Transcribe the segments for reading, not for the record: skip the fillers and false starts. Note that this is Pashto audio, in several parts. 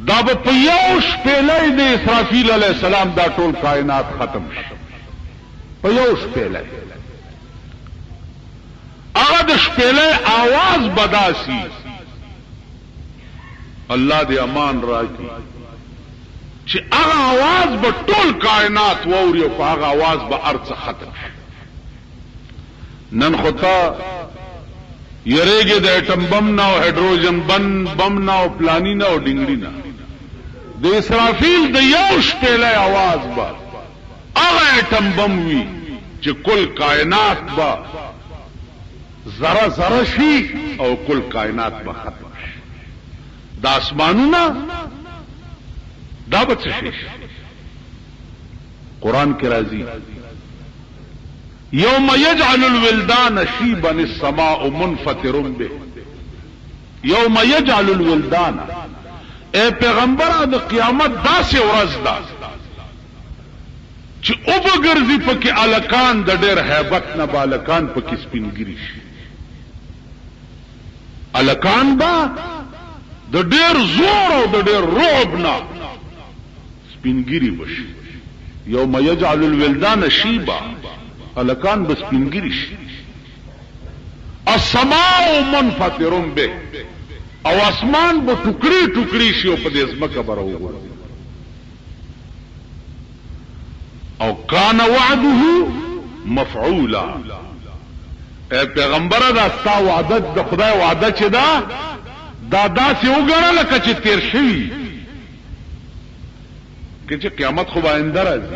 دا به په یو شپېلۍ د اسرافیل علیه السلام دا ټول کائنات ختم شي په یو شپېلۍ. هغه د شپېلۍ आवाज بداسي. الله دې امان راکړي چې هغه आवाज به ټول کائنات ووري او په هغه आवाज به ارڅ ختم شي. نن خو ته یریږي د اټم بم نه او هایدروجن بم نه او پلانی نه او ډنګړي نه. د اسرافیل د یو شپېلۍ आवाज به هغه اټم بم وي چې کل کائنات به ذره ذره شي او کل کائنات به ختم شي. د اسمانونه دا به څه شي؟ قرآن کې راځي یوم یجعل الولدان شیبا السماء منفطر به. یوم یجعل الولدان، اے پیغمبر د قیامت داسې ورځ ده چې او بګرځي پکې الکان د ډېر هیبت نه بالکان پکې سپینګری شي. الکان با د ډېر زور او د ډېر رعب نه سپینګری وشي. یوم یجعل الولدان شیبا، الکان بس سپینګری شي. السماء منفطر به، او اسمان به ټوکړي ټوکړي شي او په دې ځمکه به راوګرځي. او کان وعده مفعولا، اے پیغمبره دا ستا وعده د خدای وعده چې دا داسې وګڼه لکه چې تیر شوي، که چې قیامت خو به آینده راځي.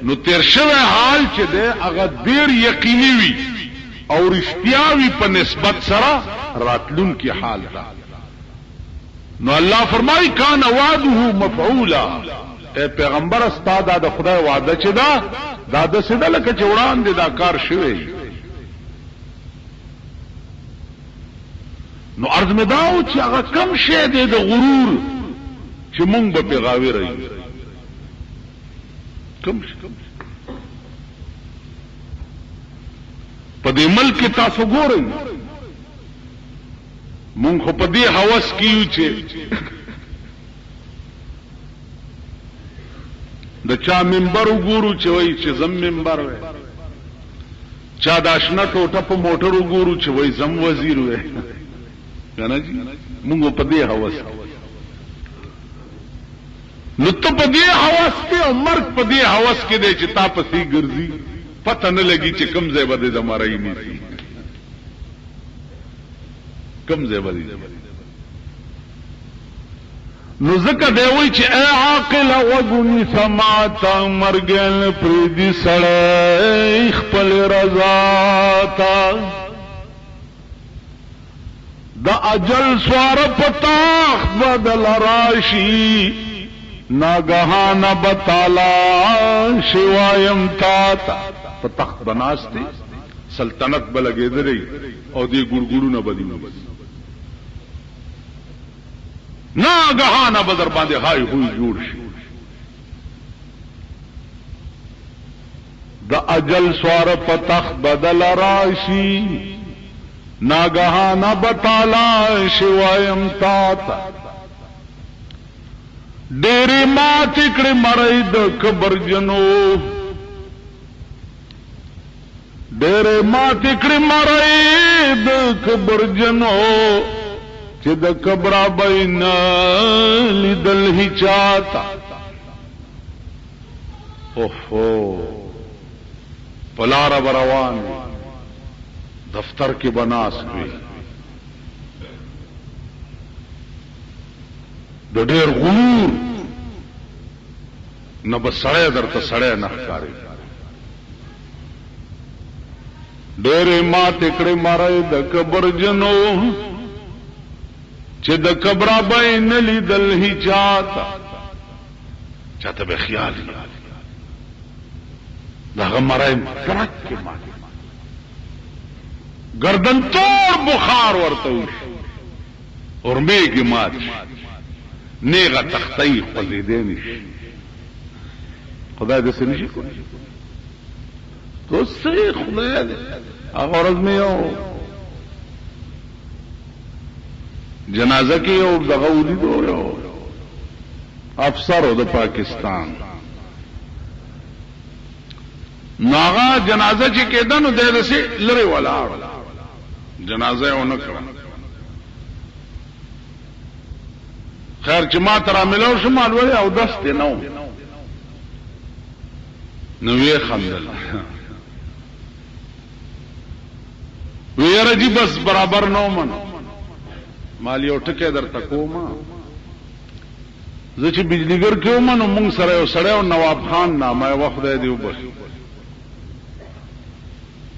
نو تیر شوی حال چې دی هغه ډېر یقیني وي او رښتیا وي په نسبت سره راتلونکي حال ته. نو الله فرمایي کان وعده مفعولا، اے پیغمبر ستا دا د خدای وعده چې دا داسې ده لکه چې وړاندې دا کار شوی. نو عرض مې دا و چې هغه کم شی دی د غرور چې مونږ به پې غاوې رہی. کم شي په دې ملک تاسو ګورئ، مونږ خو په دې هوس کیو چې د چا منبر وګورو چې وایي چې زم منبر وای، چا د آشنا ټوټه په موټر وګورو چې وایي زم وزیر وای. کنه جی مونږ په دې هوس. نو ته په دې هوس کې او مرګ په دې هوس کې دی چې تا پسې ګرځي، پته نه لګي چې کم ځای به دې زمارای نیسي، کم ځای به دې. نو ځکه دی وایي چې اے عاقل وګونی سماتا مرګل پریدي سړی خپل رضا تا دا اجل سوار پتاخ بدل راشی ناگہان بتالا شوایم تا تخت بناستی سلطنت بلگے دری او دی گڑگڑو نہ بدی ناگہان بدر باندے ہائی ہوئی جوڑ شی. دا اجل سوار پتخت بدل راشی ناگہان بتالا شوایم تا ډېرې ماتې کړې مرۍ د کبر جنو، ډېرې ماتې کړې مرۍ د کبر جنو چې د کبره به نه لیدل هیچا تا. اوهو په لاره به روان وي، دفتر کې به ناست وي، د ډېر غرور نه به سړی درته سړی نه ښکاري. ډېرې ماتې کړې مرۍ د کبر جنو چې د کبره به یې نه لیدل هیچا ته. چاته به خیال وي د هغه مرۍ ترک کې ماتې، گردن توڑ بخار ورته وشي، ورمې کې مات شي، نیغه تختې خوځېدی نشي. خدای داسې نشي کولی. دوستي خدای دی. هغه ورځ مې یو جنازه کې یو دغه ولیدو، یو افسر د پاکستان ناغا جنازه چې کېده نو د سي لري ولاړ جنازه ونه کړه خیر چې ما ترا ملو شمال وړي او دست نو وی خندل وی رجی بس برابر نو من مال یو ټکه در تکوما زه چې بجلیګر کې ومن مونږ سره یو سړی او نواب خان نامه وخت دی وبس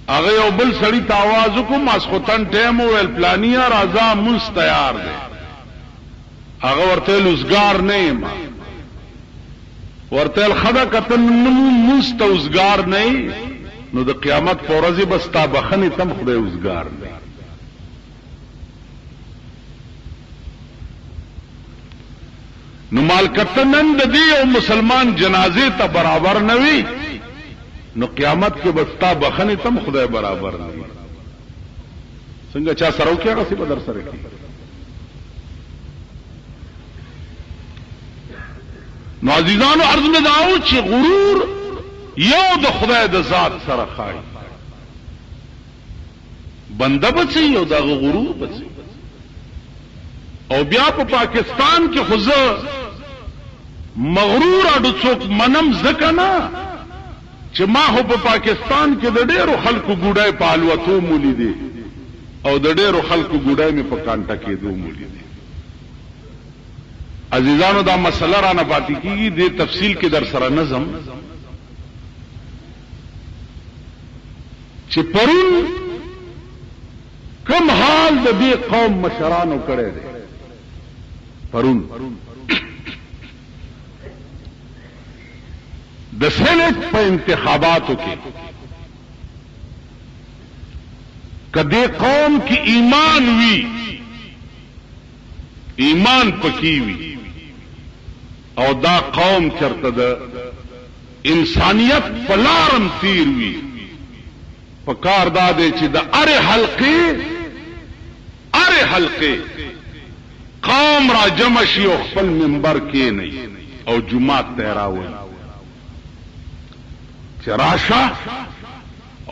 هغه یو بل سړی ته आवाज وکم اسختن ټیم ویل پلانیا راځه مونږ تیار دی هغه ورته لوزګار نه ما ورته خدا کتن مستوزګار نه نو د قیامت پورزی بستا بخنی تم خدای وزګار نه نو مال کتنن د دې او مسلمان جنازه ته برابر نه وي نو قیامت کې بستا بخنی تم خدای برابر نه وي څنګه چا سره وکړه هغه څه بدر سره کی نو عزیزانو عرض میں داو چې غرور یو د خدای د ذات سره خای بنده بچي یو د غرور بچي او بیا په پاکستان کې خزه مغرور اډو څوک منم زکنا چې ما هو په پاکستان کې د ډېرو خلکو ګډای پالوتو مولي دي او د ډېرو خلکو ګډای مې په کانټا کې دوه مولي دي عزیزانو دا مسله را نه پاتې کیږي د تفصیل کې در سره نظم چې پرون کوم حال د دې قوم مشرانو کړی دی پرون د سینټ په انتخاباتو کې کدی قوم کی ایمان وی ایمان پکی وی او دا قوم چرته د انسانیت پلارم تیر وی پکار دا دے چې د اره حلقه قوم را جمع شي او خپل منبر کې نه او جمعات تهراوي چې راشه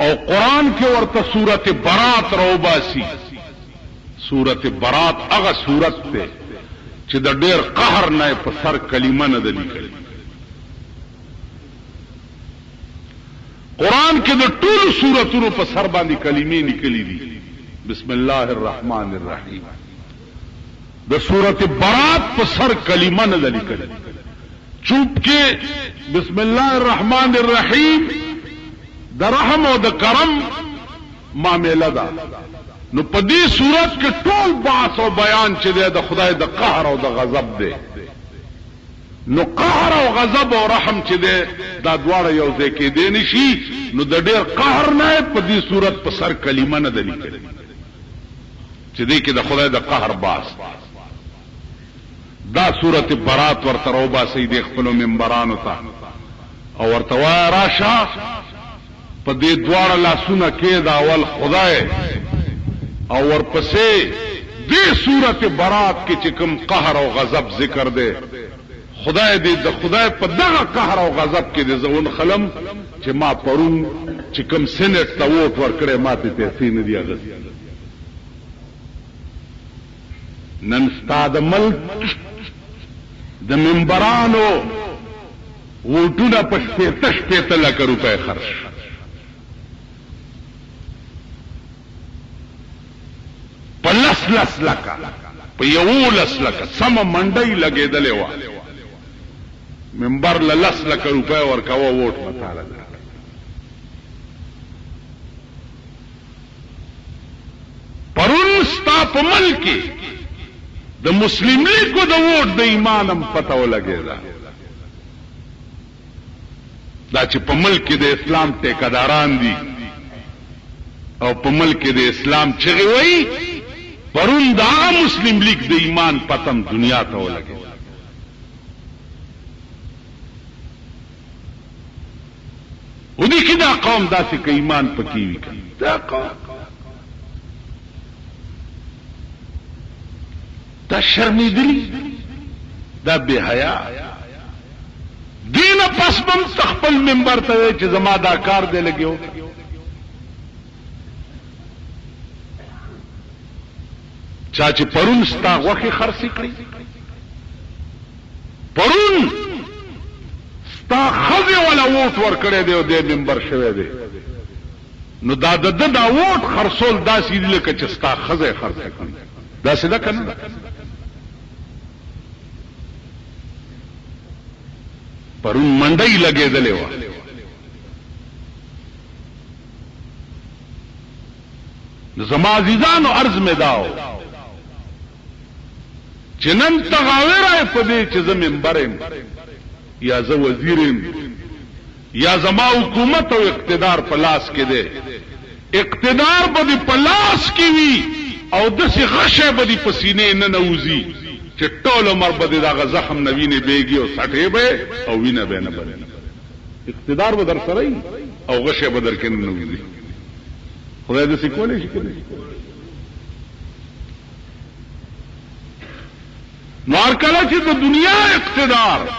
او قران کې ورته سورته برات روباسي سورته برات هغه سورته ده چې د ډېر قهر نه په سر کلمه نه ده لیکل قران کې د ټول سوراتونو په سر باندې کلمې لیکلې دي بسم الله الرحمن الرحیم د سورته برات په سر کلمه نه ده لیکل چوپ کې بسم الله الرحمن الرحیم د رحم او د کرم معاملہ ده نو په دې صورت کې ټول بحث او بیان چې د خدای د قهر او د غضب دی نو قهر او غضب او رحم چې دا دواړه یو ځای کې دي نشي نو د ډېر قهر نه په دې صورت په سر کلمه نه ده لیکل چې دې کې د خدای د قهر باس دا سورته برات ورته روبا سید خپل منبرانو ته او ورته وای راشه په دې دواړه لاسونه کې دا اول خدای او ورپسې دې سورته برات کې چې کوم قهر او غضب ذکر دی خدای دې د خدای په دغه قهر او غضب کې دې زون خلم چې ما پرون چې کوم سینټ ته ووټ ورکړې ماته پیسې نه دی اغست نن ستاد ملک د منبرانو ووټونه په شپېته لکه روپۍ خرج په لس لکه په 11 لکه سم منډۍ لګېدلې وه منبر له 10 لکه روپۍ ورکوه ووټ مطالعه پرون ستا په ملک د مسلم لیګو د ووټ د ایمانم پته ولګېده دا چې په ملک د اسلام ټیکداران دي او په ملک د اسلام چغې وایي پرون دا مسلم لیگ د ایمان پتم دنیا ته ولګېده و دې کې دا قوم داسې که ایمان پکې وي دا قوم دا شرمېدلي دا بے حیا دین پس بم تخپل منبر ته چې زما دا کار دی لګیو چا چې پرون ستا غوښې خرڅې کړې پرون ستا خزه ولا ووټ ورکړی دی او دې منبر شوی دی نو دا د دا ووټ خرڅول داسې دي لکه چې ستا خزه خرڅه کړي داسې ده که نه پرون منډۍ لګېدلې وه زما عزیزانو عرض مې داو چې نن تغاوره په دې چې زه منبر یم یا زه وزیر یم یا زما حکومت او اقتدار په لاس کې دی اقتدار به دې په لاس کې وي او داسې غشه به دې په سینې نه نوځي چې ټول عمر به دې دغه زخم نه وینې بیږي او سټې به او وینه به نه بهېږي اقتدار به در سره وي او غشه به در کې نه نوځي خدای داسې کولی شي که نه نو هر کله چې د دنیا اقتدار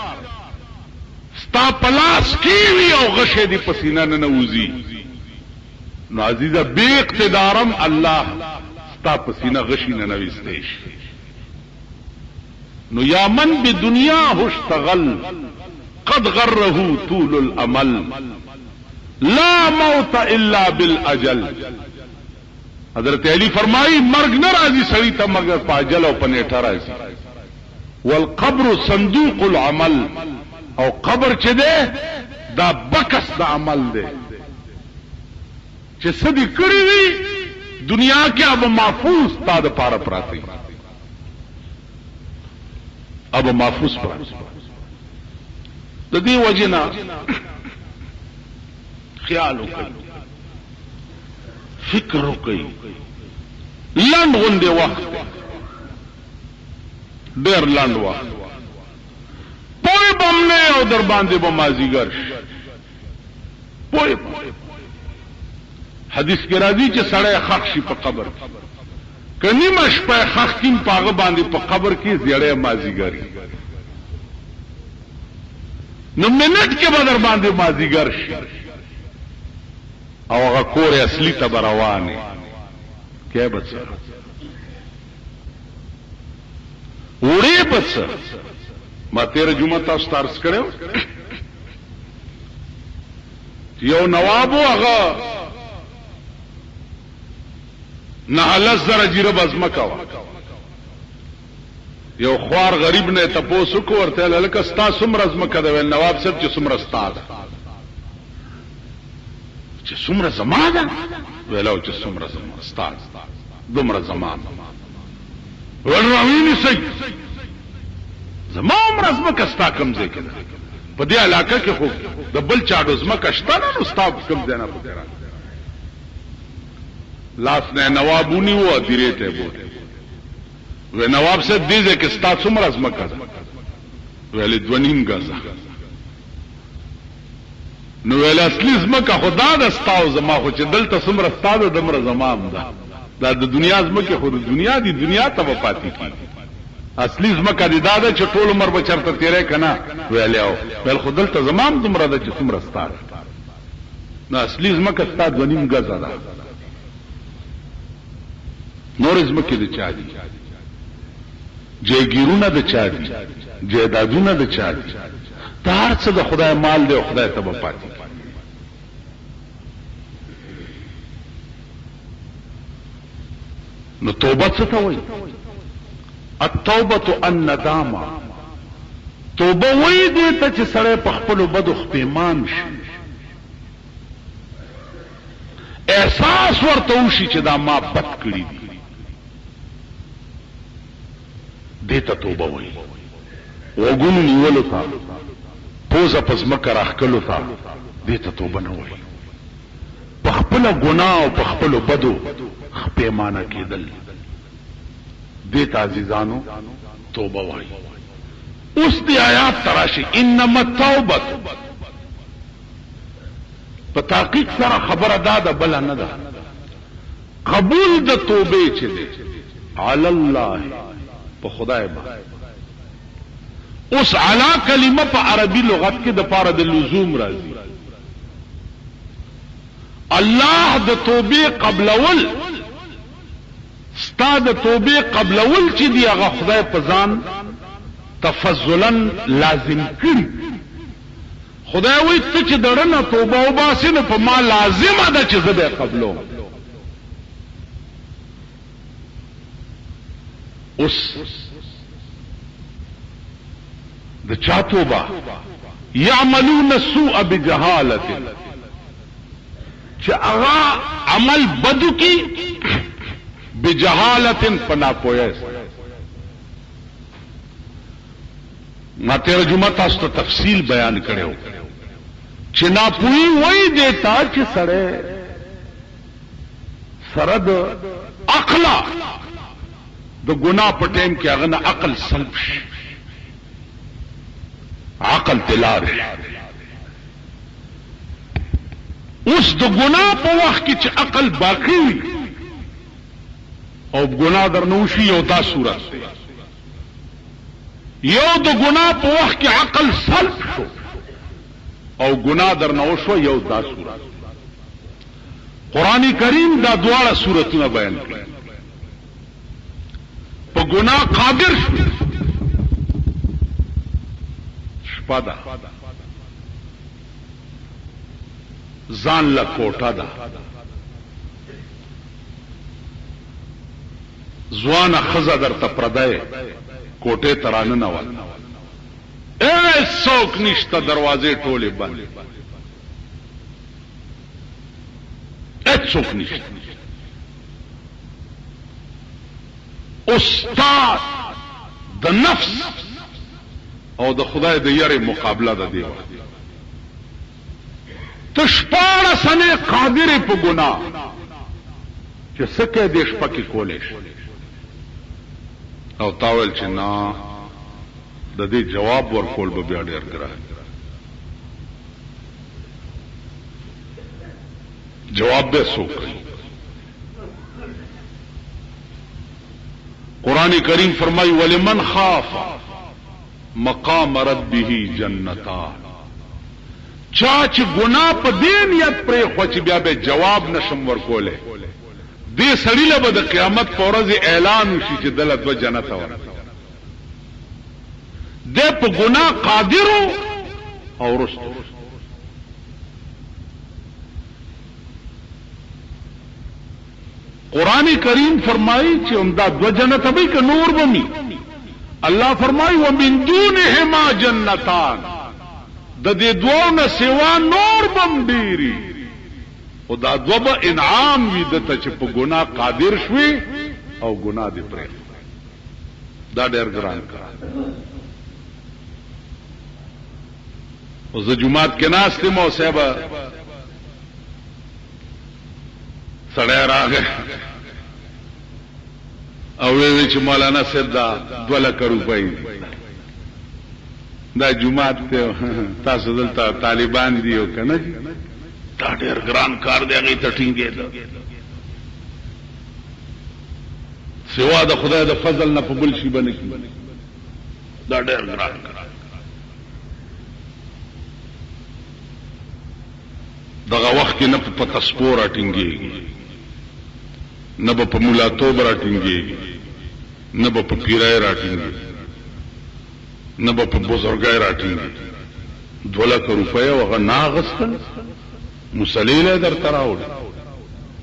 ستا پلاس کی وی او غشه دی پسینه نه نوځي نو عزیزه بے اقتدارم الله ستا پسینه غشی نه نوځتیش نو یا من بدنیا اشتغل قد غره طول الامل لا موت الا بالاجل حضرت علی فرمائی مرگ نہ راضی سړی ته مگر پاجل او پنیټه راضی والقبر صندوق العمل او قبر چې ده دا بکس د عمل ده چې سدي کړی وي دنیا کې اب محفوظ تا د پاره پراتی اب محفوظ پراتی د دې وجنا خیال وکړئ فکر وکړئ لنډ غونډه وخت ډېر لنډ وخت پوی بمنه او در باندې بمازیګر پوی حدیث کې راځي چې سړی خښ شي په قبر کني مشپه خښ کیم پاغه باندې په قبر کې زیړې مازیګر نو منټ کې بدر باندې مازیګر شي او هغه کور اصلي ته روانه کې بچا وړې بچا ما تیر جمعه تاسو ترس کړو یو نواب هغه نه لزر جیره بزمکا یو خوار غریب نه تپوسو کو ورته لکه ستا سمره زمکا ده نواب صاحب چې سمره ستا ده چې سمره زما ده ویلو چې سمره زما ستا دومره زما ولراویني سي زما عمر زمکا ستا کم ځای کې ده په دې علاقه کې خو د بل چاډو زمکا شته نو ستا کم ځای نه پته لاس نه نوابونی و دیره ته بوته و نواب صاحب دې ځکه ستا څومره زمکا ده ویل دونیم غزا نو ویل اصلي زمکا خدا د ستاو زما خو چې دلته څومره ستا ده دمر زمام ده دا د دنیا زمکه خو د دنیا دی دنیا ته وپاتې کی اصلي زمکا دی دا ده چې ټول عمر بچرته تیرې کنه ویل او ویل خو دلته زمام دمر ده چې څومره ستا نو اصلي زمکا ستا دونیم غزا ده نور زمکه د چا دي جایګیرونه د چا دي جیدادونه د چا دي دا هر څه د خدای مال دی او خدای ته به پاتې نو توبه څه ته وایي التوبه الندامه توبه وایي دې ته چې سړی په خپلو بدو خپېمان شي احساس ورته وشي چې دا ما بد کړي دي دیتا توبه وی وګونو نیولو تا پوزه پس مکه راخکلو تا دیتا توبه نه وی په خپل ګناه او په خپل بدو خپېمانه کېدل دیتا عزیزانو توبه وی اوس دی آیات تراشی انما التوبه په تحقیق سره خبره داده بل نه ده قبول د توبه چې دی علی الله په خدای باندې اوس علا کلمه په عربي لغت کې د پاره د لزوم راځي. الله د توبې قبلول ستا د توبې قبلول چې دی هغه خدای په ځان تفضلا لازم کړي. خدای وایي ته چې دړنه توبه وباسې نو په ما لازمه ده چې زه به قبلوم. اوس د چا توبه یعملون السوء بجهالة چې هغه عمل بدو کی بجهالة پنا پوهه. ما تیر جمعه تاسو ته تفصیل بیان کړو چې ناپوهی وای دیتا چې سره سره د عقل د ګناه په ټیم کې هغه نه عقل سلب شي، عقل تلار. اوس د ګناه په وخت کې چې عقل باقی وي او ګناه درنوشي یو دا صورت، یو د ګناه په وخت کې عقل سلب شو او ګناه درنوشو یو دا صورت. قرآن کریم دا دواړه صورتونه بیان کړي. په ګناه قادر شو شپه ده ځان له کوټه ده ځوانه ښځه درته پردی کوټې ته راننوت څوک نشته دروازې ټولې بند هیڅوک نشته. استاد د نفس او د خدای د یری مقابله ده دی. ته شپاړه سنې قادر په ګناه چې سکه دې شپه کې کولې شي او تاول چې نه د دې جواب ورکول به بیا ډېر ګران. جواب به څوک کوي؟ قرآن کریم فرمائی ولمن خاف مقام ربه جنتان. چا چې ګناه په دې نیت پرې خو چې بیا به جواب نشم ورکوله دې سړی له به د قیامت په ورځ اعلان وشي چې دله دوه جنت ورکړه. دې په ګناه قادر او رستو. قرآن کریم فرمائی چې همدا دو جنت به که نور بمی. الله فرمائی ومن دونهما جنتان، د دې دوه نه سوا نور بم ډیری او دا دوه به انعام وي دته چې په ګناه قادر شوي او ګناه دې پرې. دا ډېر ګران کار. او زه جمعات کې ناست یم او صاحب سړی راغی او وی چې مولانا صاحب دا 2 لک روپۍ دا جمعات ته تاسو دلته طالبان دی او کنه دا ډېر ګران کار دی هغه ته ټینګې ده سوا د خدای د فضل نه په بل شي باندې دا ډېر ګران کار. دغه وخت کې نه په تسپور راټینګېږي نه به په مولاتوب راټینګېږي نه به په پیرای راټینګېږي نه به په بزرګای راټینګېږي. 2 لک روپۍ هغه ناغستل مسلې له درته راوړي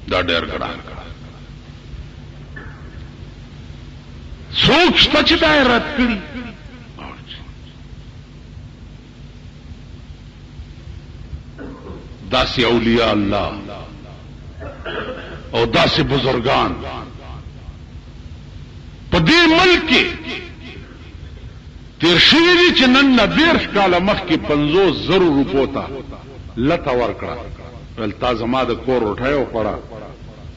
دا ډېر ګران کار. څوک شته چې دا رد کړي؟ داسې اولیاء الله او داسې بزرگان په دې ملک کې تیر شوي دي چې نن نه 20 کاله مخکې 50,000 روپو ته لته ورکړه ول تا زما د کور روټۍ وخوړه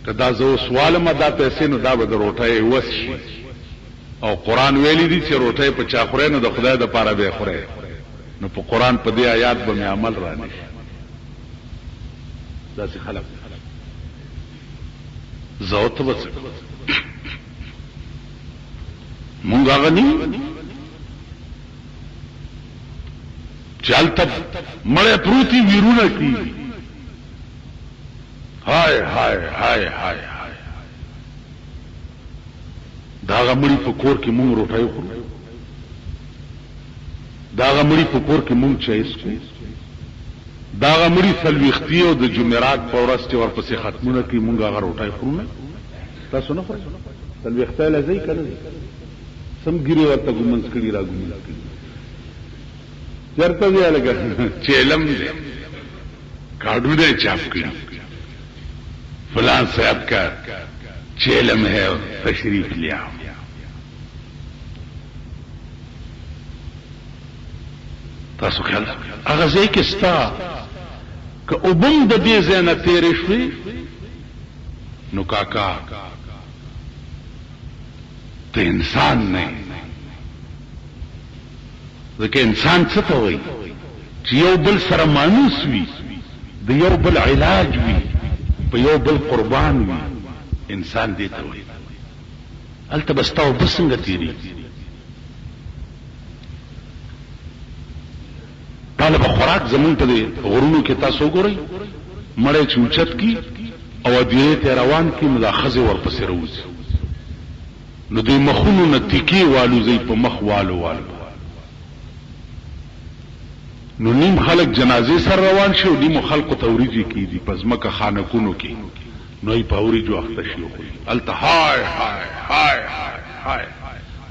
که دا زه اوس والمه دا پیسې نو دا به د روټۍ وس شي. او قرآن ویلی دي چې روټۍ په چا خورې نو د خدای د پاره به خورې. نو په قرآن په دې آیات به مې عمل رانه شي. داسې خلک زوت بس مونږ هغه نه چالتا مړې پروتي ویرونه کی هاي هاي هاي هاي هاي داغه مړی په کور کې مونږ روټای خورو داغه مړی په کور کې مونږ چای اسکو داغه مړی سلويختي او د جمعرات په ورځ چې ورپسې ختمونه کې مونږ هغه روټای خورو نه تاسو نه خورئ سلويخته لځي کنه سم ګيري ورته ګمنس کړي را ګمنس کړي چرته دی لګا چیلم دې کاډونه چاپ کړي فلان صاحب کا چیلم ہے تشریف لیا تاسو خیال هغه ځای کې ستا که وبم د دې ځای نه تېرې شوې نو کاکا ته انسان نه ځکه انسان څه ته وایي چې یو بل سره مانوس وي د یو بل علاج وي په یو بل قربان وي انسان دې ته وایي هلته به ستا اوبه څنګه تېرېږي طالب خوراک زمون ته دی غرونو کې تاسو ګورئ مړې چې اوچت کی او دیره ته روان کی ملاخذ ورپسې روزي نو دوی مخونو نه تکی والو زی په مخ والو نو نیم خلق جنازې سره روان شو نیم خلق توریجی کی دي پس مکه خانکونو کې نو یې پاوري جو اخته شي الته هاي هاي هاي هاي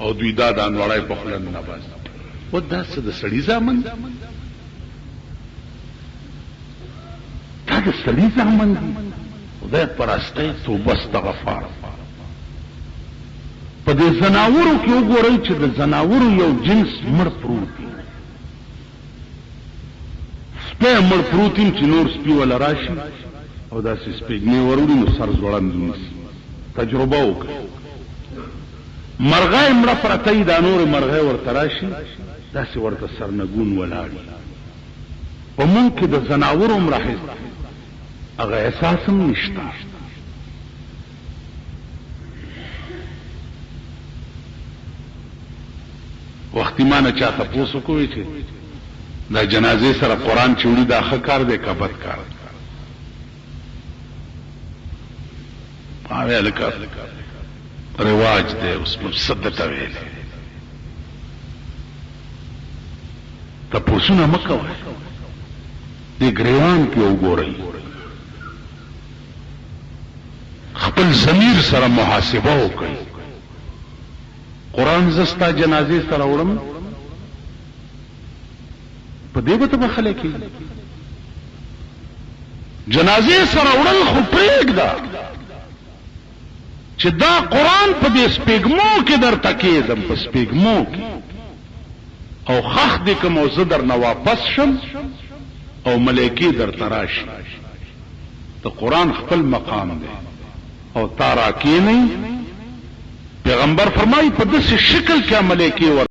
او دوی دادان وړای په خلن نه بس و دا څه د سړی ځامن دا د سړی ځامن دی خدای پرسته توبه استغفار په دې زناورو کې وګورئ چې د زناورو یو جنس مړ پروت دی سپی مړ پروت دی چې نور سپی ولا راشي او دا سپیګنی وروړي نو سر ځوړندونی تجربه وکړه مرغای مړه پرته دا نور مرغای ورته راشي داسې ورته سرنګون ولاړي په مونږ کې د زناورو مړه هغه احساس هم نشته وختي ما نه چاته پوسو کوي چې دا جنازې سره قران چوړي دا ښه کار دی که بد کار هغه لکه رواج دی اوس په صدته ویل ته پوسونه مکو دې ګریوان کې وګورئ خپل ضمیر سره محاسبه وکړئ قرآن زستا جنازې سره وړم په دې به ته خلک جنازې سره وړل خو پرېږده چې دا قرآن په دې سپېږمو کې درته کېدم په سپېږمو کې او خخ دې کوم او زه درنه واپس شم او ملایکې درته راشي د قرآن خپل مقام دی او تا راکېنئ پیغمبر فرمایي په داسې شکل کې ملایکې